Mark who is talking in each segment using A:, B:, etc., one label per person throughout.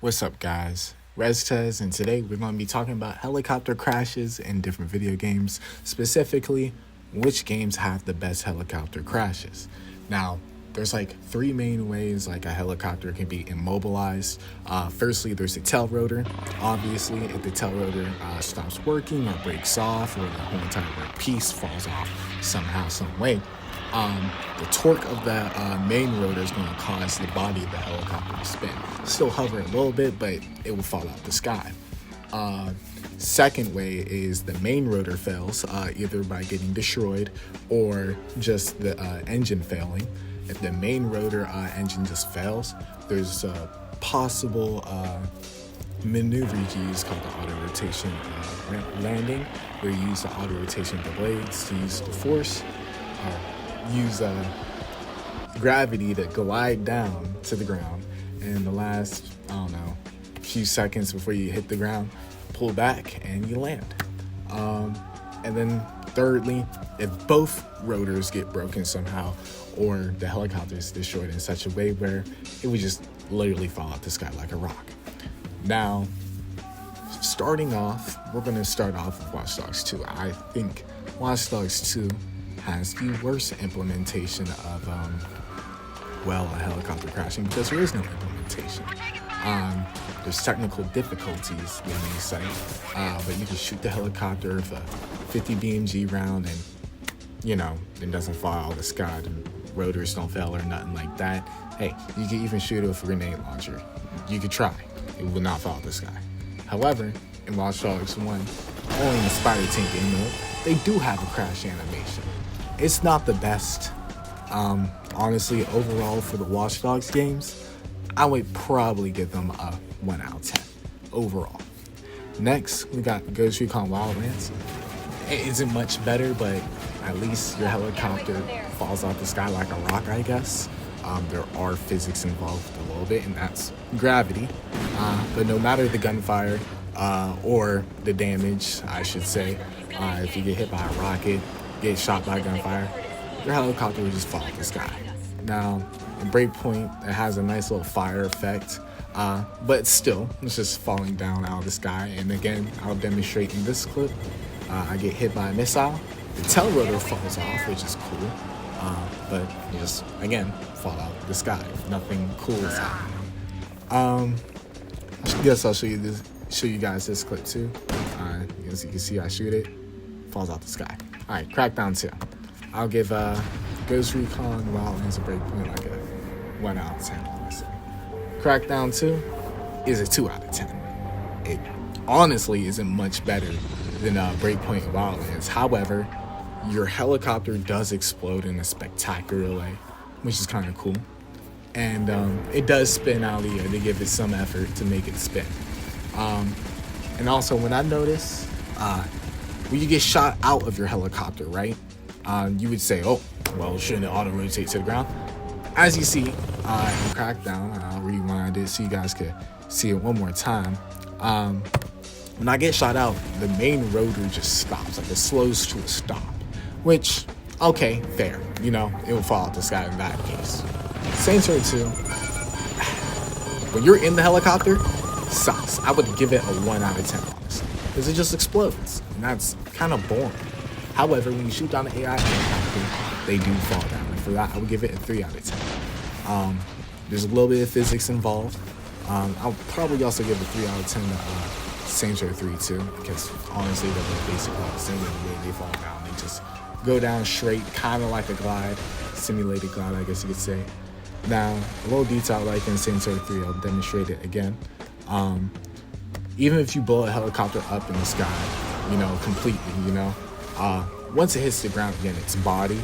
A: What's up, guys? ResTez, and today we're going to be talking about helicopter crashes in different video games, specifically which games have the best helicopter crashes. Now, there's like three main ways like a helicopter can be immobilized. Firstly, there's the tail rotor. Obviously, if the tail rotor stops working or breaks off, or the whole entire piece falls off somehow, some way, the torque of the main rotor is going to cause the body of the helicopter to spin. Still hover a little bit, but it will fall out the sky. Second way is the main rotor fails, either by getting destroyed or just the engine failing. If the main rotor engine just fails, there's a possible maneuver you can use called the auto rotation landing, where you use the auto rotation of the blades to use the force, use gravity to glide down to the ground, and the last, few seconds before you hit the ground, pull back and you land. And then thirdly, if both rotors get broken somehow, or the helicopter is destroyed in such a way where it would just literally fall out the sky like a rock. Now, starting off, we're going to start off with Watch Dogs 2. I think Watch Dogs 2 has the worst implementation of, a helicopter crashing, because there is no implementation. There's technical difficulties, they may say, but you can shoot the helicopter with a 50 BMG round and, it doesn't fall out of the sky. The rotors don't fail or nothing like that. Hey, you can even shoot it with a grenade launcher. You could try. It will not fall out of the sky. However, in Watch Dogs 1, only in the Spider Tank game mode, they do have a crash animation. It's not the best. Honestly, overall for the Watch Dogs games, I would probably give them a 1 out of 10 overall. Next, we got Ghost Recon Wildlands. It isn't much better, but at least your helicopter falls out the sky like a rock, I guess. There are physics involved a little bit, and that's gravity. But no matter the gunfire or the damage, I should say, if you get hit by a rocket, get shot by gunfire, your helicopter will just fall out the sky. Now, in Breakpoint, it has a nice little fire effect, but still, it's just falling down out of the sky. And again, I'll demonstrate in this clip. I get hit by a missile, the tail rotor falls off, which is cool, but you just, again, fall out of the sky. Nothing cool is happening. I guess I'll show you guys this clip too. As you can see, I shoot it, falls out the sky. All right, Crackdown 2. I'll give Ghost Recon Wildlands a Breakpoint like a 1 out of 10, honestly. Crackdown 2 is a 2 out of 10. It honestly isn't much better than Breakpoint Wildlands. However, your helicopter does explode in a spectacular way, which is kind of cool. And it does spin out of the air to give it some effort to make it spin. And also, when I notice, when you get shot out of your helicopter, right? You would say, oh, well, shouldn't it auto-rotate to the ground? As you see in Crackdown, I'll rewind it so you guys could see it one more time. When I get shot out, the main rotor just stops, like it slows to a stop. Which, okay, fair. It will fall out the sky in that case. Saints Row 2, when you're in the helicopter, sucks. I would give it a 1 out of 10, honestly, because it just explodes, and that's kind of boring. However, when you shoot down the AI helicopter, they do fall down, and for that, I would give it a 3 out of 10. There's a little bit of physics involved. I'll probably also give a 3 out of 10 to Saints Row 3 too, because honestly, they're basically the same way they fall down. They just go down straight, kind of like a glide, simulated glide, I guess you could say. Now, a little detail like in Saints Row 3, I'll demonstrate it again. Even if you blow a helicopter up in the sky, completely, once it hits the ground again, its body,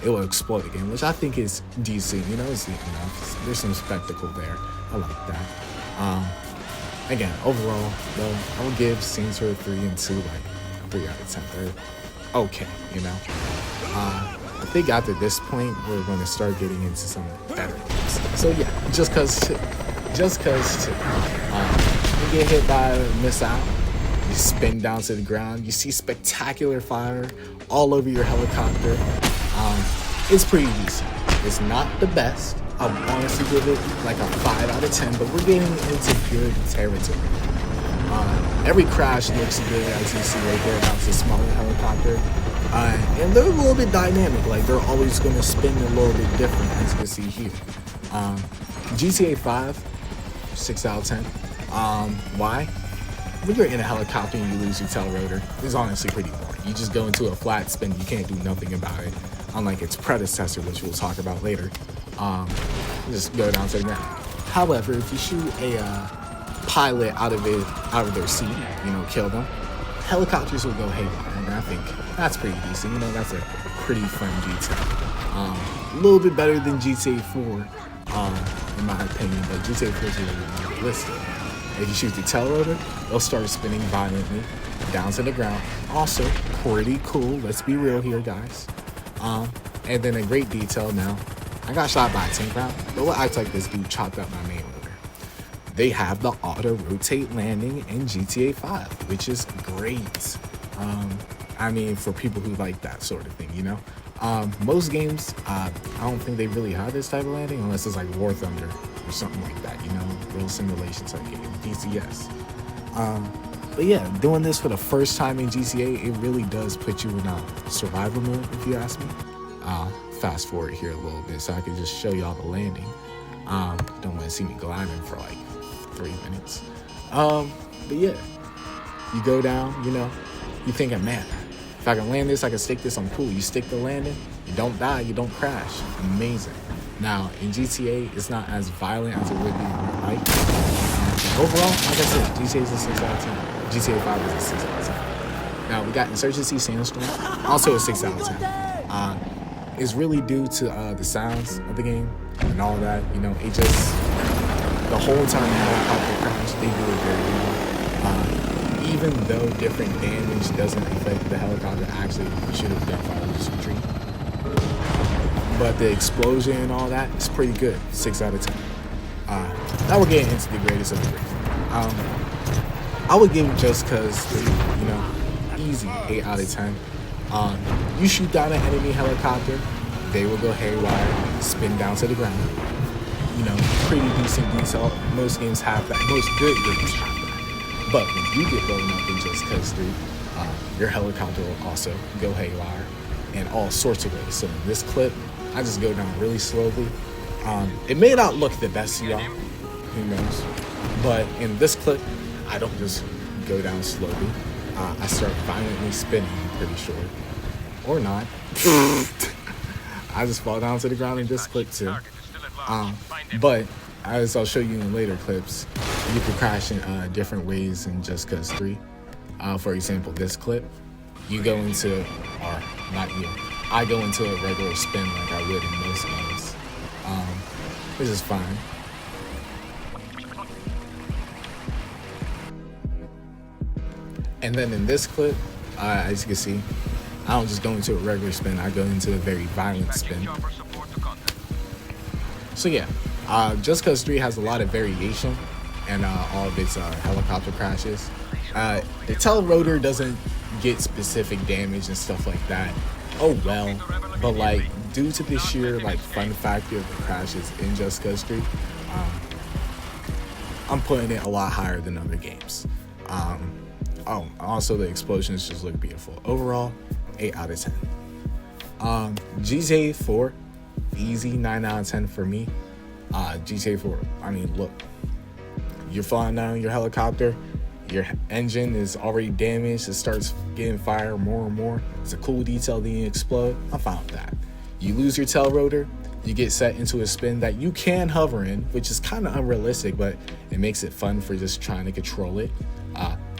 A: it will explode again, which I think is decent, it's neat enough. There's some spectacle there. I like that. Again, overall, though, I would give Saints Row 3 and 2 like 3 out of 10. They're okay, I think after this point, we're going to start getting into some better games. So yeah, just cause you get hit by a missile, you spin down to the ground, you see spectacular fire all over your helicopter. It's pretty decent. It's not the best. I'll honestly give it like a 5 out of 10, but we're getting into good territory. Every crash looks good, as you see right there. That's a smaller helicopter. And they're a little bit dynamic. Like, they're always going to spin a little bit different, as you can see here. GTA 5, 6 out of 10. Why? When you're in a helicopter and you lose your tail rotor, it's honestly pretty boring. You just go into a flat spin. You can't do nothing about it. Unlike its predecessor, which we'll talk about later. Just go down to the ground. However, if you shoot a pilot out of their seat, kill them, helicopters will go haywire, and I think that's pretty decent. That's a pretty fun detail. A little bit better than GTA 4, in my opinion, but GTA 4 is a little bit more realistic. If you shoot the tail rotor, they'll start spinning violently down to the ground. Also, pretty cool. Let's be real here, guys. And then a great detail now. I got shot by a tank round, but we'll act like this dude chopped up my main rotor. They have the auto rotate landing in GTA 5, which is great. For people who like that sort of thing, most games, I don't think they really have this type of landing unless it's like War Thunder or something like that, real simulation type game, DCS. But yeah, doing this for the first time in GTA, it really does put you in a survival mode, if you ask me. Fast forward here a little bit so I can just show y'all the landing. Don't want to see me gliding for like 3 minutes. But yeah, you go down, you thinking, man, if I can land this, I can stick this, I'm cool. You stick the landing, you don't die, you don't crash. Amazing. Now, in GTA, it's not as violent as it would be in real life. Overall, like I said, GTA is a 6 out of 10. GTA 5 is a 6 out of 10. Now, we got Insurgency Sandstorm, also a 6 out of 10. It's really due to the sounds of the game and all that. It just, the whole time the helicopter crash, they do it very well. Even though different damage doesn't affect the helicopter, actually, you should have done fire just retreat. But the explosion and all that is pretty good. 6 out of 10. Now we're getting into the greatest of the great. I would give it Just Cause 3, easy 8 out of 10. You shoot down an enemy helicopter, they will go haywire, spin down to the ground. Pretty decent detail. Most games have that. Most good games have that. But when you get blown up in Just Cause 3, your helicopter will also go haywire in all sorts of ways. So in this clip, I just go down really slowly. It may not look the best to y'all, who knows? But in this clip, I don't just go down slowly. I start violently spinning, I'm pretty sure. Or not. I just fall down to the ground in this clip too. But as I'll show you in later clips, you can crash in different ways in Just Cause 3. For example, this clip, you go into, or not you, I go into a regular spin like I would in most games, which is fine. And then in this clip, as you can see, I don't just go into a regular spin, I go into a very violent spin. So yeah, Just Cause 3 has a lot of variation in all of its helicopter crashes. The tail rotor doesn't get specific damage and stuff like that. Oh well, but like due to the sheer fun factor of the crashes in Just Cause 3, I'm putting it a lot higher than other games. Also the explosions just look beautiful. Overall, 8 out of 10. GTA 4, easy 9 out of 10 for me. GTA 4, look, you're flying down your helicopter, your engine is already damaged, it starts getting fire more and more. It's a cool detail, then you explode. I'm fine with that. You lose your tail rotor, you get set into a spin that you can hover in, which is kind of unrealistic, but it makes it fun for just trying to control it.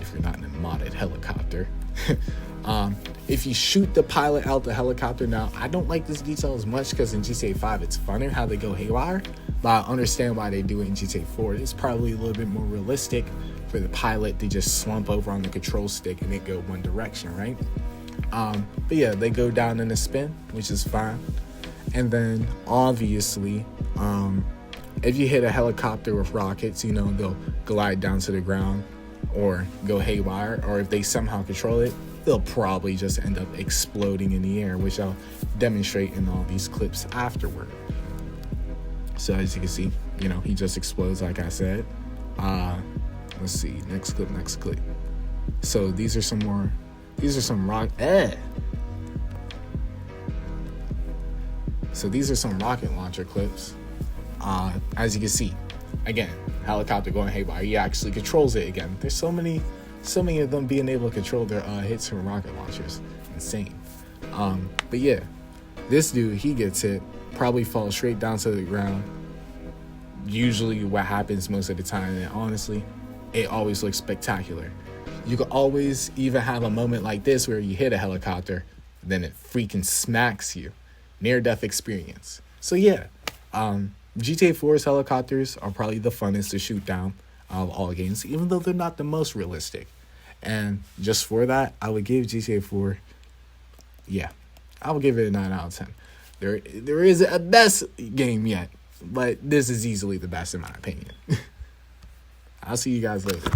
A: If you're not in a modded helicopter. If you shoot the pilot out the helicopter, now I don't like this detail as much because in GTA 5 it's funner how they go haywire, but I understand why they do it in GTA 4. It's probably a little bit more realistic for the pilot to just slump over on the control stick and it go one direction, right? But yeah, they go down in a spin, which is fine. And then obviously, if you hit a helicopter with rockets, they'll glide down to the ground or go haywire, or if they somehow control it, they'll probably just end up exploding in the air, which I'll demonstrate in all these clips afterward. So as you can see, he just explodes like I said. Let's see, next clip. So these are some rocket launcher clips. As you can see, again, helicopter going haywire. He actually controls it again. There's so many of them being able to control their hits from rocket launchers. Insane. But yeah, this dude, he gets hit, probably falls straight down to the ground. Usually what happens most of the time, and honestly, it always looks spectacular. You could always even have a moment like this where you hit a helicopter, then it freaking smacks you. Near-death experience. So yeah, GTA 4's helicopters are probably the funnest to shoot down out of all games, even though they're not the most realistic. And just for that, I would give GTA 4, I would give it a 9 out of 10. There is a best game yet, but this is easily the best in my opinion. I'll see you guys later.